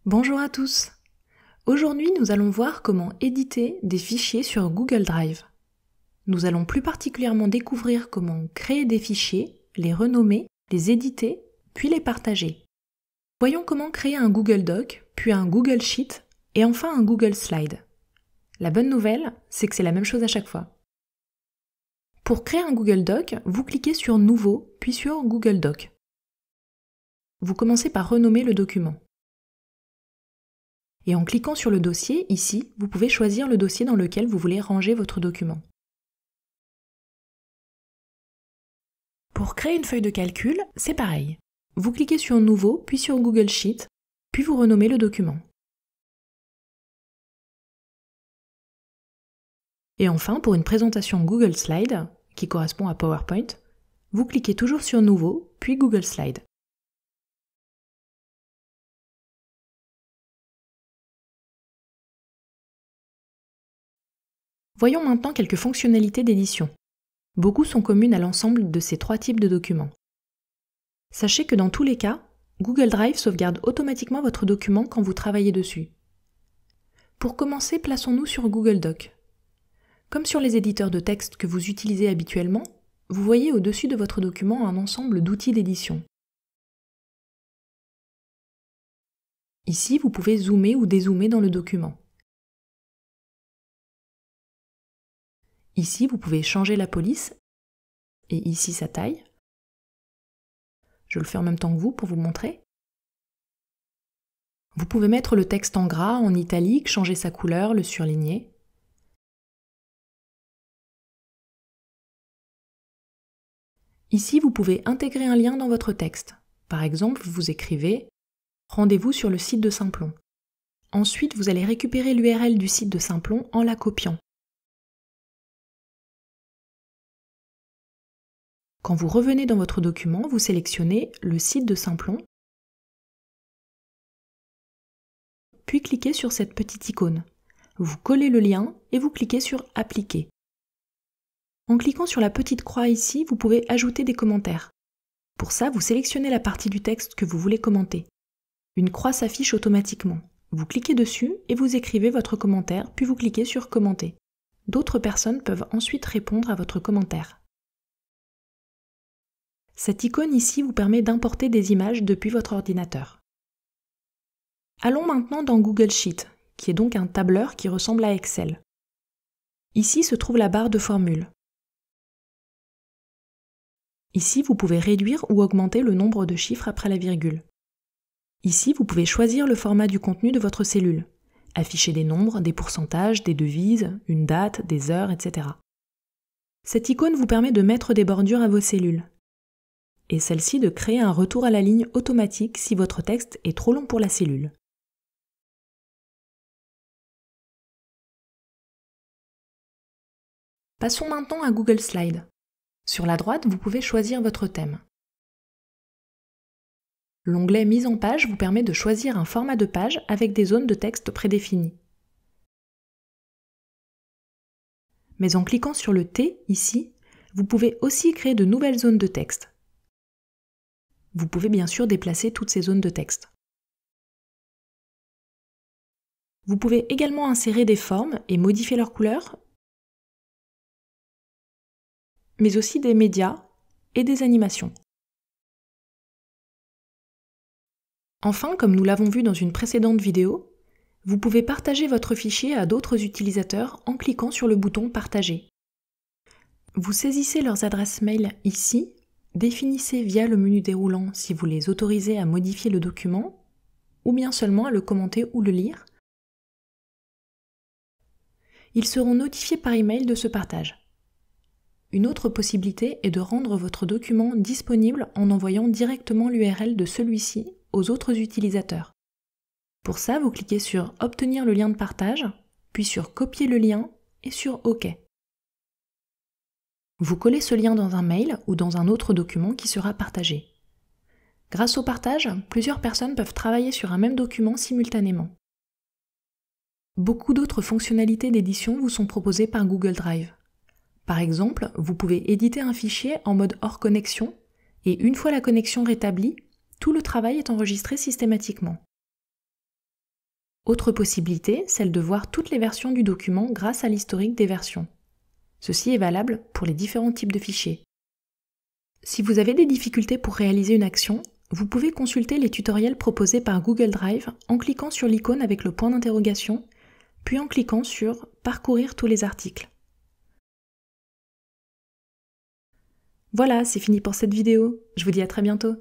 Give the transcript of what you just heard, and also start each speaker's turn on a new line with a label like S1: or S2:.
S1: Bonjour à tous! Aujourd'hui, nous allons voir comment éditer des fichiers sur Google Drive. Nous allons plus particulièrement découvrir comment créer des fichiers, les renommer, les éditer, puis les partager. Voyons comment créer un Google Doc, puis un Google Sheet, et enfin un Google Slide. La bonne nouvelle, c'est que c'est la même chose à chaque fois. Pour créer un Google Doc, vous cliquez sur Nouveau, puis sur Google Doc. Vous commencez par renommer le document. Et en cliquant sur le dossier, ici, vous pouvez choisir le dossier dans lequel vous voulez ranger votre document. Pour créer une feuille de calcul, c'est pareil. Vous cliquez sur Nouveau, puis sur Google Sheet, puis vous renommez le document. Et enfin, pour une présentation Google Slide, qui correspond à PowerPoint, vous cliquez toujours sur Nouveau, puis Google Slide. Voyons maintenant quelques fonctionnalités d'édition. Beaucoup sont communes à l'ensemble de ces trois types de documents. Sachez que dans tous les cas, Google Drive sauvegarde automatiquement votre document quand vous travaillez dessus. Pour commencer, plaçons-nous sur Google Doc. Comme sur les éditeurs de texte que vous utilisez habituellement, vous voyez au-dessus de votre document un ensemble d'outils d'édition. Ici, vous pouvez zoomer ou dézoomer dans le document. Ici, vous pouvez changer la police, et ici sa taille. Je le fais en même temps que vous pour vous montrer. Vous pouvez mettre le texte en gras, en italique, changer sa couleur, le surligner. Ici, vous pouvez intégrer un lien dans votre texte. Par exemple, vous écrivez « Rendez-vous sur le site de Simplon ». Ensuite, vous allez récupérer l'URL du site de Simplon en la copiant. Quand vous revenez dans votre document, vous sélectionnez le site de Simplon, puis cliquez sur cette petite icône. Vous collez le lien et vous cliquez sur « Appliquer ». En cliquant sur la petite croix ici, vous pouvez ajouter des commentaires. Pour ça, vous sélectionnez la partie du texte que vous voulez commenter. Une croix s'affiche automatiquement. Vous cliquez dessus et vous écrivez votre commentaire, puis vous cliquez sur « Commenter ». D'autres personnes peuvent ensuite répondre à votre commentaire. Cette icône ici vous permet d'importer des images depuis votre ordinateur. Allons maintenant dans Google Sheet, qui est donc un tableur qui ressemble à Excel. Ici se trouve la barre de formule. Ici, vous pouvez réduire ou augmenter le nombre de chiffres après la virgule. Ici, vous pouvez choisir le format du contenu de votre cellule, afficher des nombres, des pourcentages, des devises, une date, des heures, etc. Cette icône vous permet de mettre des bordures à vos cellules, et celle-ci de créer un retour à la ligne automatique si votre texte est trop long pour la cellule. Passons maintenant à Google Slide. Sur la droite, vous pouvez choisir votre thème. L'onglet Mise en page vous permet de choisir un format de page avec des zones de texte prédéfinies. Mais en cliquant sur le T, ici, vous pouvez aussi créer de nouvelles zones de texte. Vous pouvez bien sûr déplacer toutes ces zones de texte. Vous pouvez également insérer des formes et modifier leur couleur, mais aussi des médias et des animations. Enfin, comme nous l'avons vu dans une précédente vidéo, vous pouvez partager votre fichier à d'autres utilisateurs en cliquant sur le bouton « Partager ». Vous saisissez leurs adresses mail ici, définissez via le menu déroulant si vous les autorisez à modifier le document, ou bien seulement à le commenter ou le lire. Ils seront notifiés par email de ce partage. Une autre possibilité est de rendre votre document disponible en envoyant directement l'URL de celui-ci aux autres utilisateurs. Pour ça, vous cliquez sur « Obtenir le lien de partage », puis sur « Copier le lien » et sur « OK ». Vous collez ce lien dans un mail ou dans un autre document qui sera partagé. Grâce au partage, plusieurs personnes peuvent travailler sur un même document simultanément. Beaucoup d'autres fonctionnalités d'édition vous sont proposées par Google Drive. Par exemple, vous pouvez éditer un fichier en mode hors connexion et une fois la connexion rétablie, tout le travail est enregistré systématiquement. Autre possibilité, celle de voir toutes les versions du document grâce à l'historique des versions. Ceci est valable pour les différents types de fichiers. Si vous avez des difficultés pour réaliser une action, vous pouvez consulter les tutoriels proposés par Google Drive en cliquant sur l'icône avec le point d'interrogation, puis en cliquant sur « Parcourir tous les articles ». Voilà, c'est fini pour cette vidéo. Je vous dis à très bientôt.